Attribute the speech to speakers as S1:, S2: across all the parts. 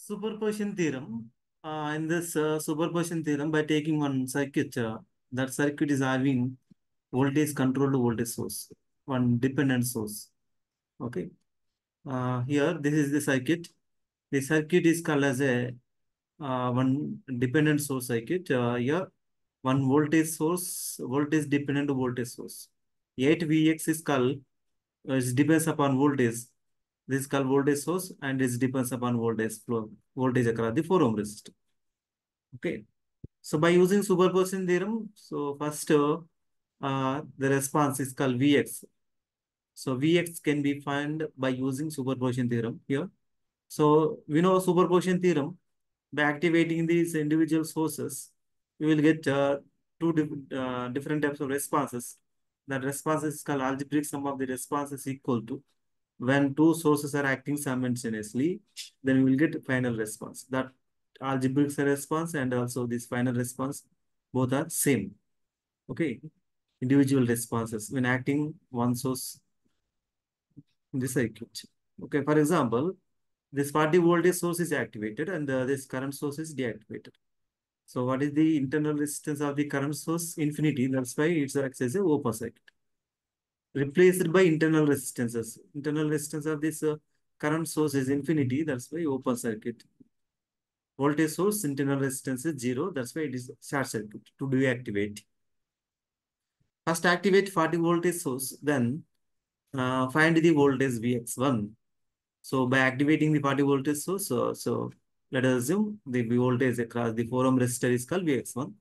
S1: Superposition theorem. In this superposition theorem, by taking one circuit, that circuit is having voltage controlled voltage source, one dependent source. Okay. Here, this is the circuit. The circuit is called as a one dependent source circuit. Here, one voltage source, voltage dependent voltage source. 8Vx is called, it depends upon voltage. This is called voltage source and it depends upon voltage flow, voltage across the 4 ohm resistor. Okay. So by using superposition theorem, so first the response is called Vx. So Vx can be found by using superposition theorem here. So we know superposition theorem, by activating these individual sources, we will get different types of responses. That response is called algebraic sum of the responses equal to when two sources are acting simultaneously, then we will get final response. That algebraic response and also this final response both are same. Okay, individual responses when acting one source in the circuit. Okay, for example, this 40 voltage source is activated and this current source is deactivated. So what is the internal resistance of the current source? Infinity. That's why it acts as a open circuit. Replaced by internal resistances. Internal resistance of this current source is infinity. That's why open circuit. Voltage source internal resistance is 0. That's why it is short circuit to deactivate. First activate 40 voltage source. Then find the voltage Vx1. So by activating the 40 voltage source, so let us assume the voltage across the 4 ohm resistor is called Vx1.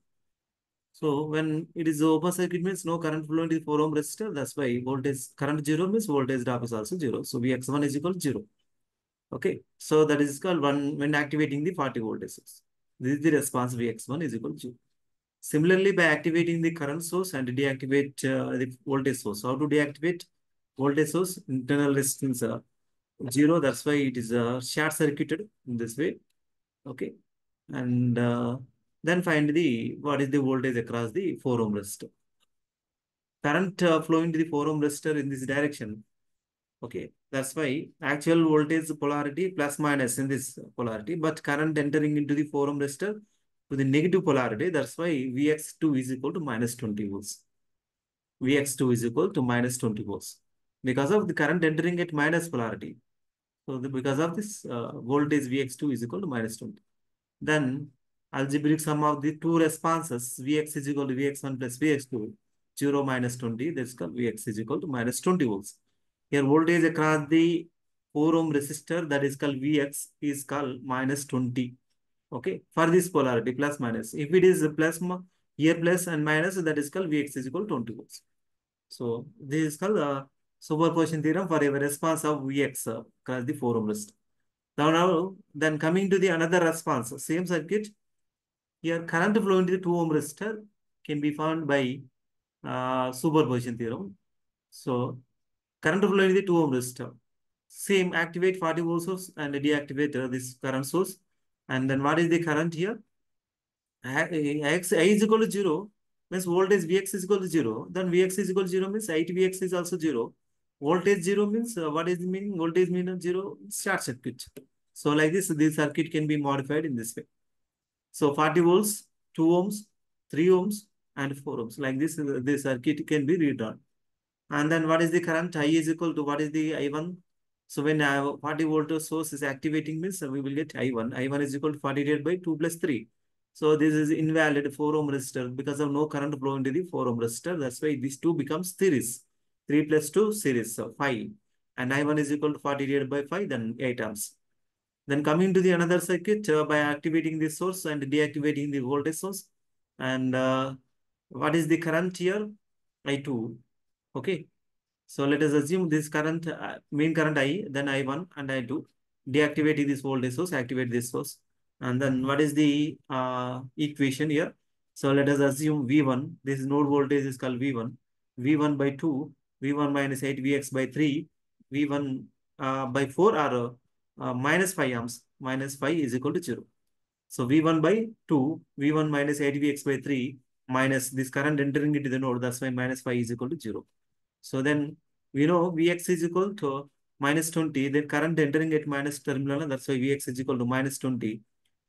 S1: So when it is open circuit means no current flow into the 4 ohm resistor. That's why voltage current 0 means voltage drop is also 0. So Vx1 is equal to 0. Okay. So that is called one when activating the 40 voltage source. This is the response Vx1 is equal to 0. Similarly, by activating the current source and deactivate the voltage source. How to deactivate voltage source? Internal resistance 0. That's why it is short circuited in this way. Okay. And then find the what is the voltage across the 4 ohm resistor. Current flowing to the 4 ohm resistor in this direction. Okay, that's why actual voltage polarity plus minus in this polarity, but current entering into the 4 ohm resistor to the negative polarity. That's why Vx2 is equal to minus 20 volts. Vx2 is equal to minus 20 volts because of the current entering at minus polarity. So because of this voltage Vx2 is equal to minus 20. Then algebraic sum of the two responses Vx is equal to Vx1 plus Vx2, 0 minus 20. That's called Vx is equal to minus 20 volts. Here voltage across the 4 ohm resistor that is called Vx is called minus 20. Okay, for this polarity plus minus. If it is plus here plus and minus, that is called Vx is equal to 20 volts. So this is called superposition theorem for a response of Vx across the 4 ohm resistor. Now, then coming to the another response, same circuit. Here current flow into the 2 ohm resistor can be found by superposition theorem. So current flow into the 2 ohm resistor. Same activate 40 volt source and deactivate this current source. And then what is the current here? I is equal to 0 means voltage Vx is equal to 0. Then Vx is equal to 0 means Vx is also 0. Voltage 0 means what is the meaning? Voltage means 0 short circuit. So like this circuit can be modified in this way. So 40 volts, 2 ohms, 3 ohms, and 4 ohms. Like this circuit can be redrawn. And then what is the current? I is equal to what is the I1? So when 40 volt source is activating means we will get I1. I1 is equal to 40 divided by 2 plus 3. So this is invalid 4 ohm resistor because of no current flow into the 4 ohm resistor. That's why these two becomes series. 3 plus 2 series, so 5. And I1 is equal to 40 divided by 5, then 8 amps. Then coming to the another circuit by activating the source and deactivating the voltage source. And what is the current here? I2. Okay. So let us assume this current, main current I, then I1 and I2. Deactivating this voltage source, activate this source. And then what is the equation here? So let us assume V1. This node voltage is called V1. V1 by 2, V1 minus 8 Vx by 3, V1 by 4 are minus 5 amps. Minus 5 is equal to 0. So V1 by 2, V1 minus 8 Vx by 3 minus this current entering into the node. That's why minus 5 is equal to 0. So then we know Vx is equal to minus 20, then current entering at minus terminal, and that's why Vx is equal to minus 20.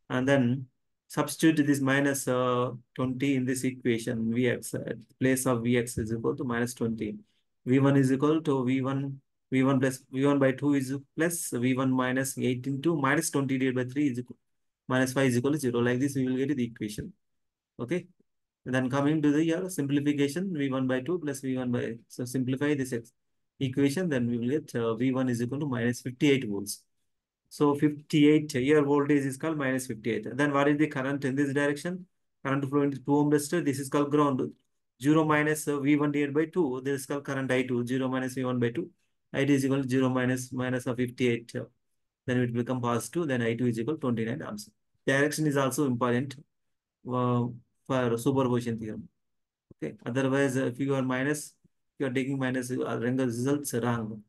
S1: And then substitute this minus 20 in this equation. Vx at place of Vx is equal to minus 20. V1 is equal to V1 plus V1 by 2 is plus V1 minus 8 into minus 20 divided by 3 is equal minus 5 is equal to 0. Like this, we will get the equation. Okay. And then coming to the simplification, V1 by 2 plus V1 by, so simplify this equation, then we will get V1 is equal to minus 58 volts. So 58, here voltage is called minus 58. Then what is the current in this direction? Current flow into 2 ohm resistor, this is called ground. 0 minus V1 divided by 2, this is called current I2. 0 minus V1 by 2. I2 is equal to 0 minus of 58. Then it will become positive, then I2 is equal to 29 amps. Direction is also important for superposition theorem. Okay. Otherwise, if you are minus, if you are taking minus, results wrong.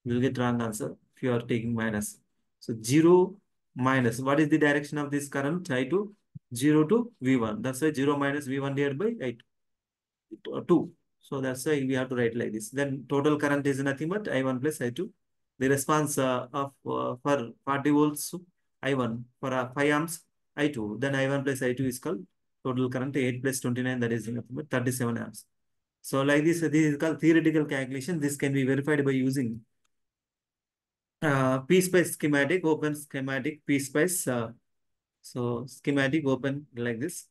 S1: You will get wrong answer if you are taking minus. So 0 minus. What is the direction of this current? I2? 0 to V1. That's why 0 minus V1 divided by I2. 2. So that's why we have to write like this. Then total current is nothing but I1 plus I2. The response of for 40 volts I1 for 5 amps I2. Then I1 plus I2 is called total current 8 plus 29, that is nothing but 37 amps. So like this is called theoretical calculation. This can be verified by using P-spice schematic, open schematic, P-spice. So schematic open like this.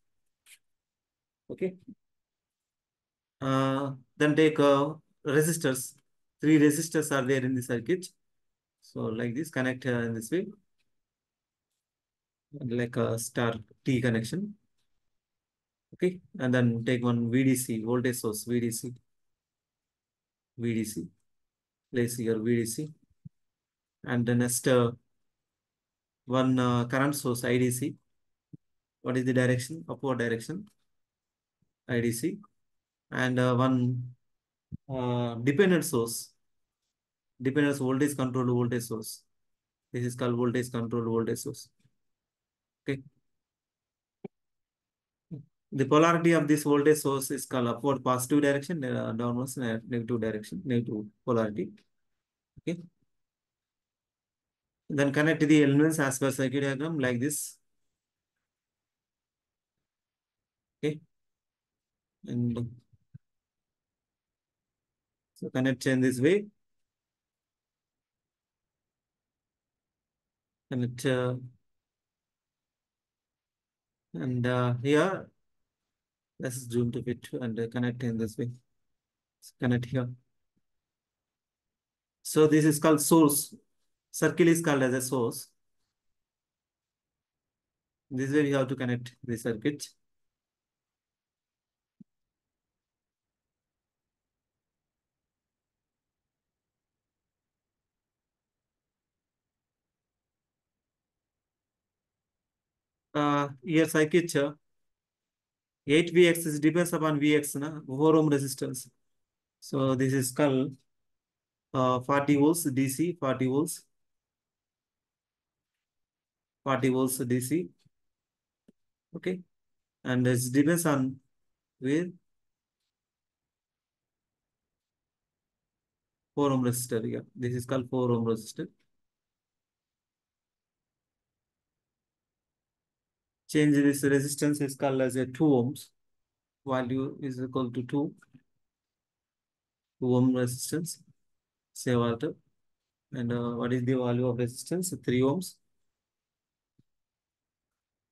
S1: Okay. Then take resistors. 3 resistors are there in the circuit. So like this, connect in this way, like a star T connection. Okay. And then take one VDC, voltage source, VDC. Place here VDC. And the next one current source, IDC. What is the direction? Upward direction, IDC. And one dependent source, voltage controlled voltage source. This is called voltage controlled voltage source. Okay. The polarity of this voltage source is called upward positive direction, downwards negative direction, negative polarity. Okay. Then connect the elements as per circuit diagram like this. Okay. And so connect in this way. Connect and here let's zoom to it and connect in this way. Connect here. So this is called source. Circle is called as a source. This way we have to connect the circuit. Here circuit 8Vx is depends upon Vx, 4 ohm resistance. So this is called 40 volts DC, 40 volts, 40 volts DC. Okay. And it depends on where 4 ohm resistor. Yeah. This is called 4 ohm resistor. Change this resistance is called as a 2 ohms. Value is equal to 2 ohm resistance. Say what? And what is the value of resistance? 3 ohms.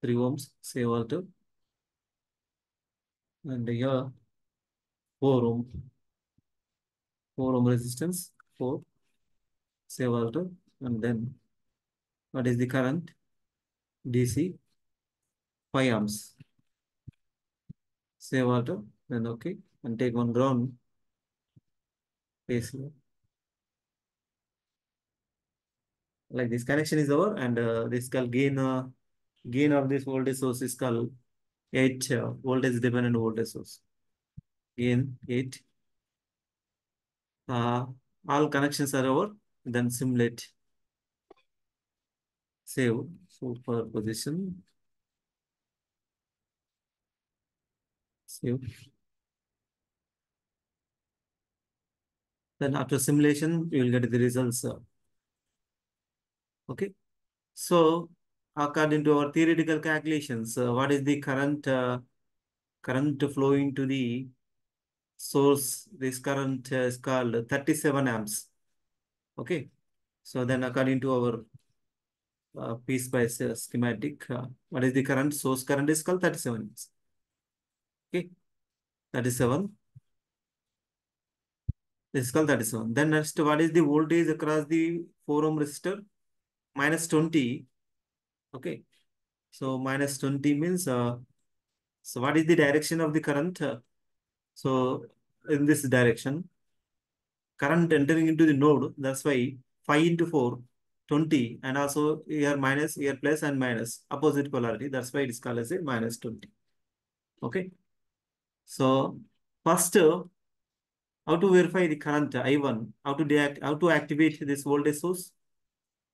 S1: 3 ohms. Say what? And here 4 ohm. 4 ohm resistance. 4. Say what? And then what is the current? DC 5 amps. Say what? Then okay. And take one ground. Place here. Like this connection is over, and this called gain of this voltage source is called 8 voltage dependent voltage source. Gain 8. All connections are over. Then simulate. Save. Superposition. Save. Then after simulation, you will get the results. Okay. So according to our theoretical calculations, what is the current flowing to the source? This current is called 37 amps. Okay. So then according to our piece-wise schematic, what is the current? Source current is called 37 amps. Okay. 37. This is called 37. Then next, what is the voltage across the 4 ohm resistor? Minus 20. Okay. So minus 20 means, so what is the direction of the current? So in this direction, current entering into the node, that's why 5 into 4, 20, and also here minus, here plus and minus, opposite polarity. That's why it is called as a minus 20. Okay. So first, how to verify the current I1, how to activate this voltage source.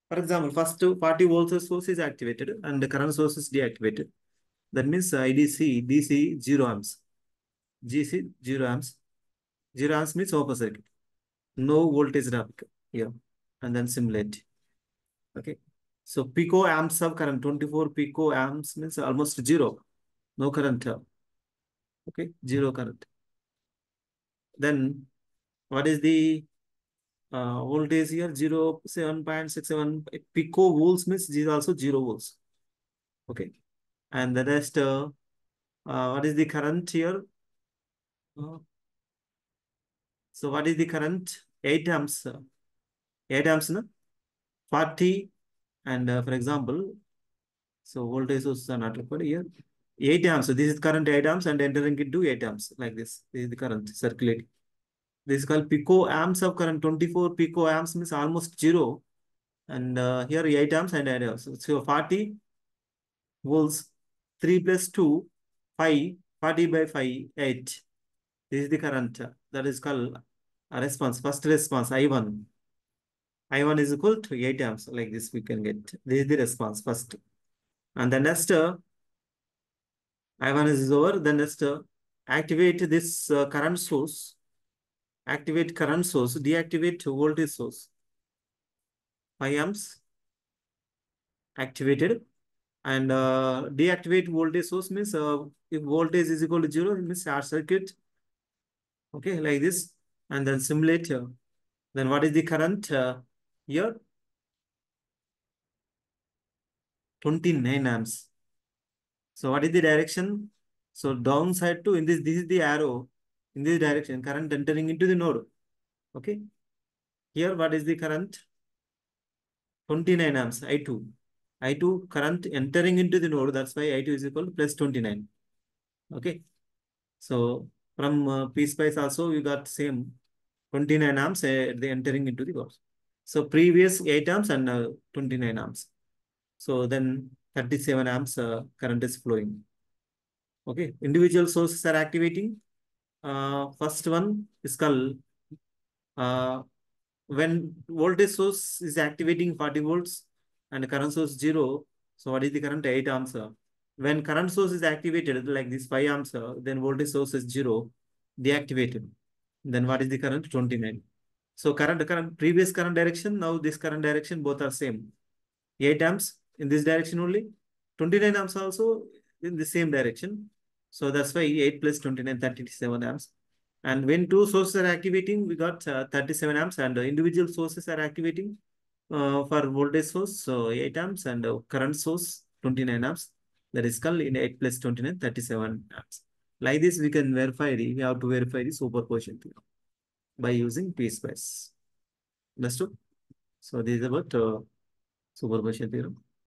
S1: For example, first 40 volts source is activated and the current source is deactivated. That means DC 0 amps. GC 0 amps. 0 amps means open circuit. No voltage drop here. And then simulate. Okay. So pico amps of current, 24 pico amps means almost zero. No current. Okay. Zero current. Then what is the voltage here? 0.767 pico volts means this is also 0 volts. Okay. And the rest, what is the current here? Uh, so what is the current? 8 amps. 8 amps, no? 40 and for example, so voltage sources are not required here. 8 amps. So this is current 8 amps and entering into 8 amps like this. This is the current circulating. This is called pico amps of current. 24 pico amps means almost zero. And here 8 amps and 8 amps. So 40 volts, 3 plus 2, 5, 40 by 5, 8. This is the current. That is called a response. First response, I1. I1 is equal to 8 amps. Like this we can get. This is the response first. And the next, I1 is over. Then next, activate this current source. Activate current source. Deactivate voltage source. 5 amps activated. And deactivate voltage source means if voltage is equal to 0, it means short circuit. Okay, like this. And then simulate. Then what is the current here? 29 amps. So what is the direction? So downside to in this is the arrow in this direction, current entering into the node. Okay. Here, what is the current? 29 amps, I2. I2 current entering into the node. That's why I2 is equal to plus 29. Okay. So from pSpice also, you got same 29 amps the entering into the node. So previous 8 amps and 29 amps. So then 37 amps current is flowing. Okay. Individual sources are activating. First one is called when voltage source is activating 40 volts and current source 0. So what is the current? 8 amps. When current source is activated like this 5 amps, then voltage source is 0, deactivated. Then what is the current? 29. So current previous current direction, now this current direction, both are same. 8 amps in this direction only. 29 amps also in the same direction. So that's why 8 plus 29, 37 amps. And when two sources are activating, we got 37 amps and individual sources are activating for voltage source, so 8 amps and current source 29 amps. That is called in 8 plus 29, 37 amps. Like this, we can verify we have to verify the superposition theorem by using pSpice. Understood? So this is about superposition theorem.